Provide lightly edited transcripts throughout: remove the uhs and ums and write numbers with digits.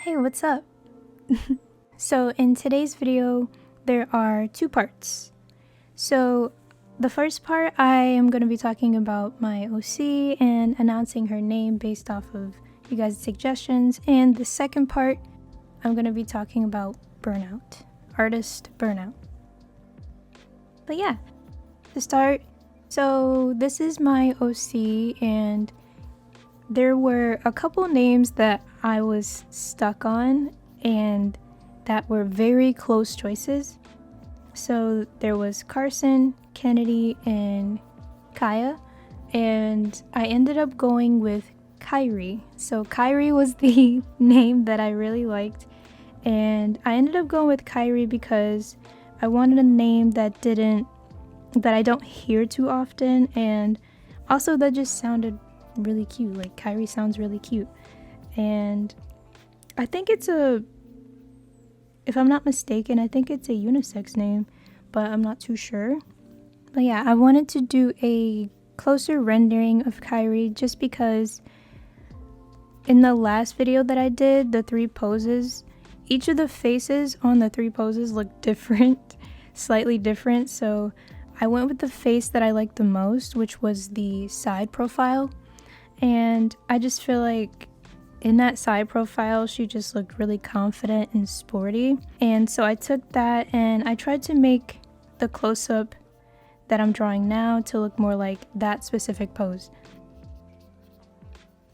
Hey, what's up? So in today's video, there are two parts. So the first part, I am going to be talking about my OC and announcing her name based off of you guys' suggestions. And the second part, I'm going to be talking about burnout, artist burnout. But yeah, to start, so this is my OC, and there were a couple names that I was stuck on and that were very close choices. So there was Carson, Kennedy, and Kaya, and I ended up going with Kyrie. So Kyrie was the name that I really liked, and I ended up going with Kyrie because I wanted a name that I don't hear too often, and also that just sounded really cute. Like, Kyrie sounds really cute, and I think if I'm not mistaken, I think it's a unisex name, but I'm not too sure. But yeah, I wanted to do a closer rendering of Kyrie just because in the last video that I did, the 3 poses, each of the faces on the 3 poses looked different, slightly different, so I went with the face that I liked the most, which was the side profile. And I just feel like in that side profile, she just looked really confident and sporty. And so I took that and I tried to make the close-up that I'm drawing now to look more like that specific pose.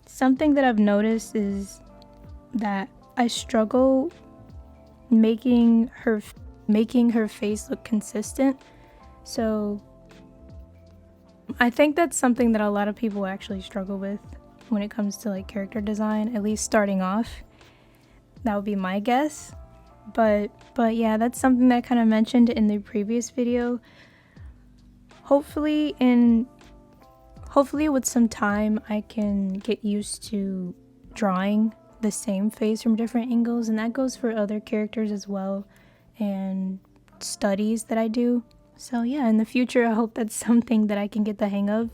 Something that I've noticed is that I struggle making her face look consistent. So I think that's something that a lot of people actually struggle with when it comes to like character design, at least starting off. That would be my guess. But yeah, that's something that I kind of mentioned in the previous video. Hopefully with some time I can get used to drawing the same face from different angles, and that goes for other characters as well and studies that I do. So yeah, in the future, I hope that's something that I can get the hang of.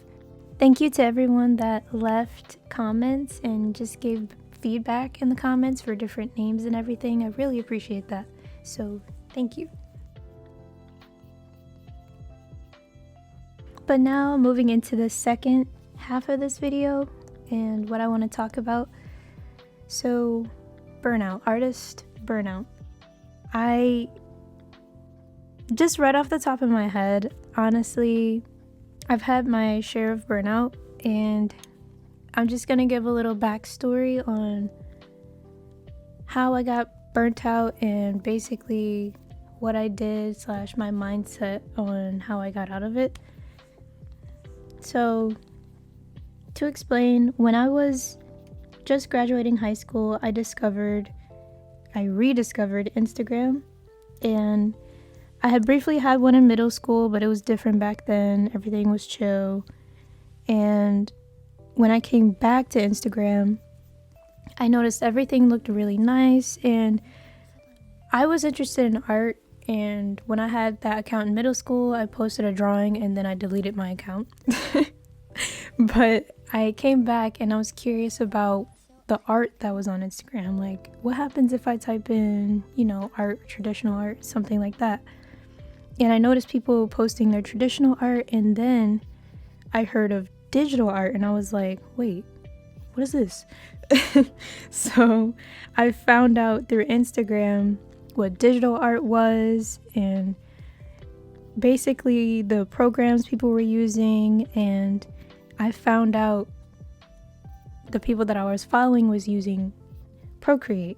Thank you to everyone that left comments and just gave feedback in the comments for different names and everything. I really appreciate that. So thank you. But now moving into the second half of this video and what I want to talk about. So burnout, artist burnout. Just right off the top of my head, honestly, I've had my share of burnout, and I'm just gonna give a little backstory on how I got burnt out and basically what I did / my mindset on how I got out of it. So, to explain, when I was just graduating high school, I rediscovered Instagram, and I had briefly had one in middle school, but it was different back then. Everything was chill. And when I came back to Instagram, I noticed everything looked really nice, and I was interested in art. And when I had that account in middle school, I posted a drawing and then I deleted my account. But I came back and I was curious about the art that was on Instagram. Like, what happens if I type in, art, traditional art, something like that? And I noticed people posting their traditional art, and then I heard of digital art, and I was like, wait, what is this? So I found out through Instagram what digital art was, and basically the programs people were using, and I found out the people that I was following was using Procreate,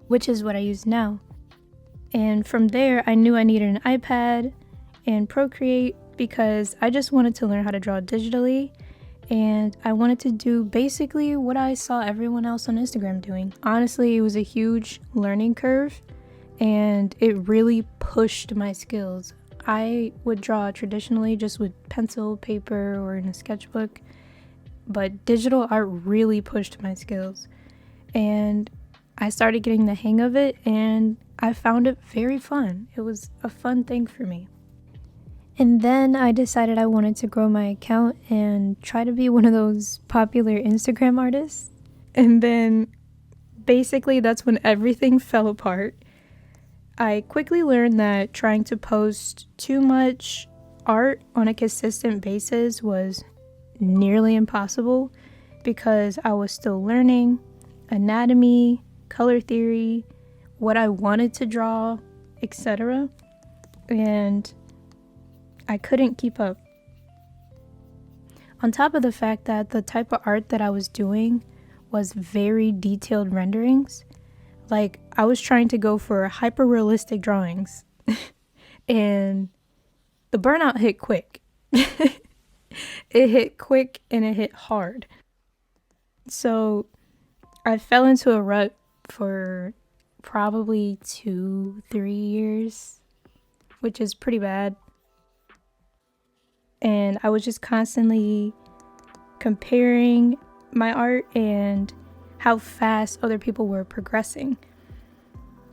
which is what I use now. And from there, I knew I needed an iPad and Procreate because I just wanted to learn how to draw digitally, and I wanted to do basically what I saw everyone else on Instagram doing. Honestly, it was a huge learning curve, and it really pushed my skills. I would draw traditionally just with pencil, paper, or in a sketchbook, but digital art really pushed my skills. And I started getting the hang of it, and I found it very fun. It was a fun thing for me. And then I decided I wanted to grow my account and try to be one of those popular Instagram artists. And then basically that's when everything fell apart. I quickly learned that trying to post too much art on a consistent basis was nearly impossible because I was still learning anatomy, color theory, what I wanted to draw, etc. And I couldn't keep up. On top of the fact that the type of art that I was doing was very detailed renderings, like I was trying to go for hyper realistic drawings and the burnout hit quick. It hit quick and it hit hard. So I fell into a rut for probably 2-3 years, which is pretty bad. And I was just constantly comparing my art and how fast other people were progressing,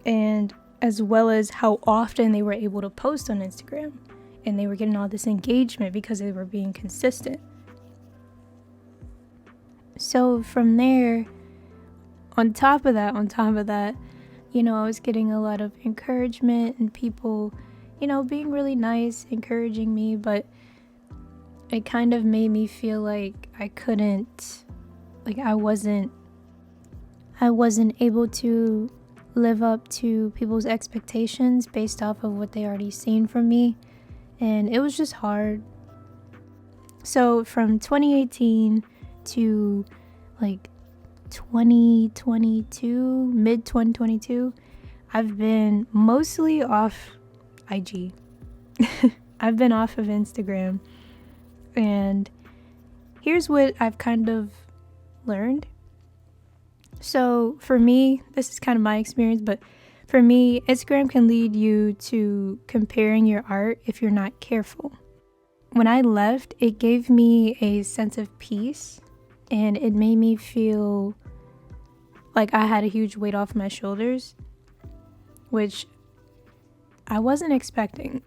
and as well as how often they were able to post on Instagram, and they were getting all this engagement because they were being consistent. So from there, on top of that, you know, I was getting a lot of encouragement and people, you know, being really nice, encouraging me, but it kind of made me feel like I wasn't able to live up to people's expectations based off of what they already seen from me, and it was just hard. So from 2018 to like 2022, mid 2022, I've been mostly off IG. I've been off of Instagram. And here's what I've kind of learned. So for me, this is kind of my experience, but for me, Instagram can lead you to comparing your art if you're not careful. When I left, it gave me a sense of peace and it made me feel like I had a huge weight off my shoulders, which I wasn't expecting.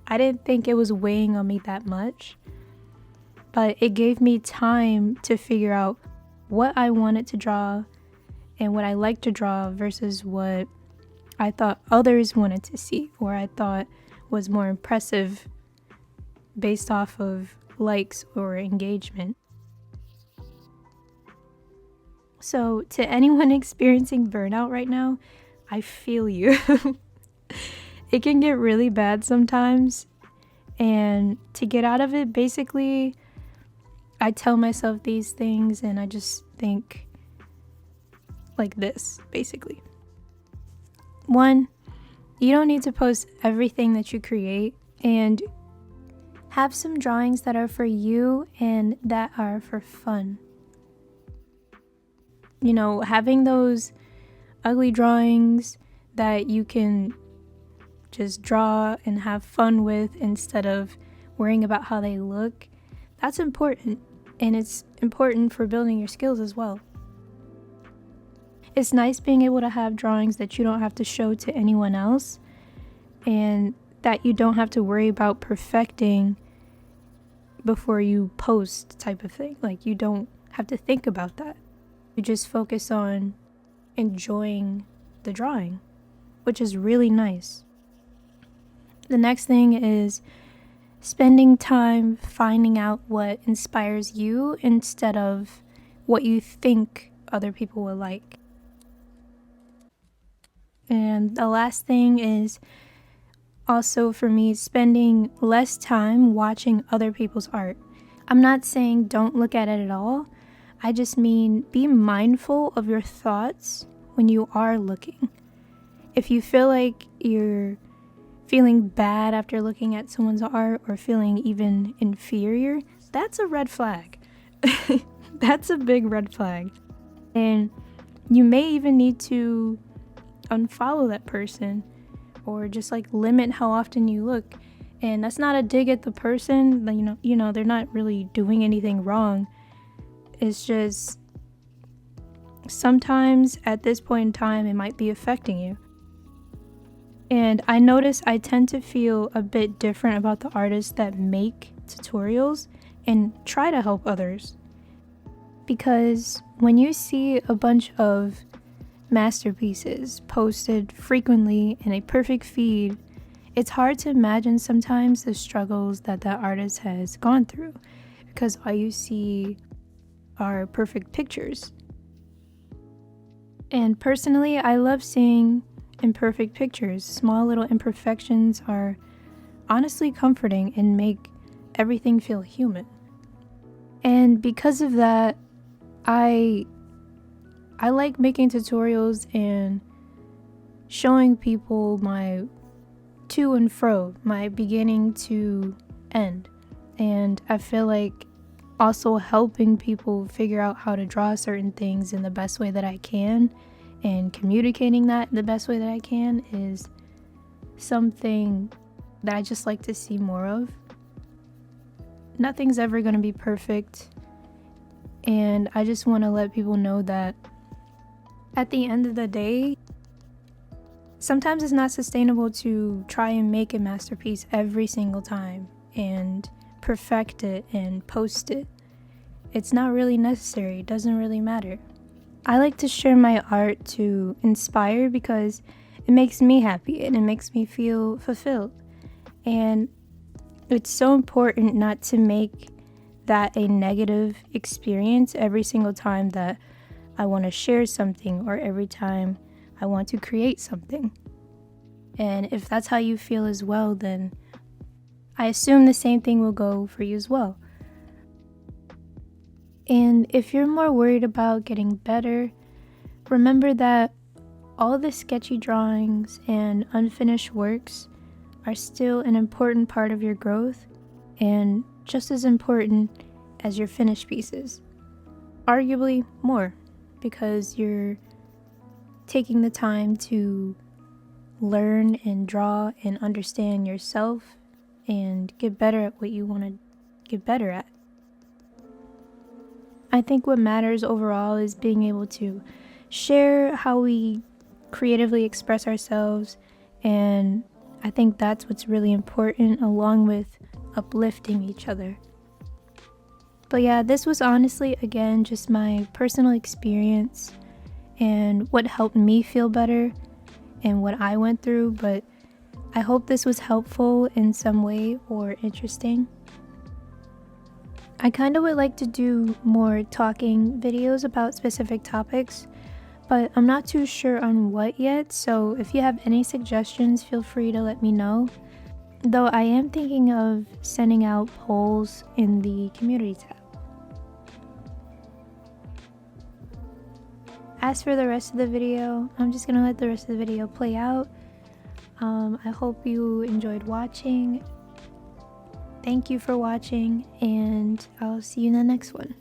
I didn't think it was weighing on me that much, but it gave me time to figure out what I wanted to draw and what I liked to draw versus what I thought others wanted to see or I thought was more impressive based off of likes or engagement. So to anyone experiencing burnout right now, I feel you. It can get really bad sometimes, and to get out of it, basically, I tell myself these things and I just think like this, basically. 1, you don't need to post everything that you create, and have some drawings that are for you and that are for fun. You know, having those ugly drawings that you can just draw and have fun with instead of worrying about how they look, that's important, and it's important for building your skills as well. It's nice being able to have drawings that you don't have to show to anyone else and that you don't have to worry about perfecting before you post type of thing. Like, you don't have to think about that. You just focus on enjoying the drawing, which is really nice. The next thing is spending time finding out what inspires you instead of what you think other people will like. And the last thing is also for me spending less time watching other people's art. I'm not saying don't look at it at all. I just mean be mindful of your thoughts when you are looking. If you feel like you're feeling bad after looking at someone's art or feeling even inferior, that's a red flag. That's a big red flag. And you may even need to unfollow that person or just like limit how often you look. And that's not a dig at the person. You know, they're not really doing anything wrong. It's just sometimes at this point in time, it might be affecting you. And I notice I tend to feel a bit different about the artists that make tutorials and try to help others. Because when you see a bunch of masterpieces posted frequently in a perfect feed, it's hard to imagine sometimes the struggles that artist has gone through, because all you see are perfect pictures. And personally, I love seeing imperfect pictures. Small little imperfections are honestly comforting and make everything feel human. And because of that, I like making tutorials and showing people my to and fro, my beginning to end. And I feel like also helping people figure out how to draw certain things in the best way that I can, and communicating that the best way that I can, is something that I just like to see more of. Nothing's ever going to be perfect, and I just want to let people know that at the end of the day, sometimes it's not sustainable to try and make a masterpiece every single time and perfect it and post it. It's not really necessary. It doesn't really matter. I like to share my art to inspire because it makes me happy and it makes me feel fulfilled. And it's so important not to make that a negative experience every single time that I want to share something or every time I want to create something. And if that's how you feel as well, then I assume the same thing will go for you as well. And if you're more worried about getting better, remember that all the sketchy drawings and unfinished works are still an important part of your growth, and just as important as your finished pieces. Arguably more, because you're taking the time to learn and draw and understand yourself and get better at what you want to get better at. I think what matters overall is being able to share how we creatively express ourselves, and I think that's what's really important, along with uplifting each other. But yeah, this was honestly, again, just my personal experience and what helped me feel better and what I went through, but I hope this was helpful in some way or interesting. I kind of would like to do more talking videos about specific topics, but I'm not too sure on what yet, so if you have any suggestions, feel free to let me know. Though I am thinking of sending out polls in the community tab. As for the rest of the video, I'm just gonna let the rest of the video play out. I hope you enjoyed watching. Thank you for watching, and I'll see you in the next one.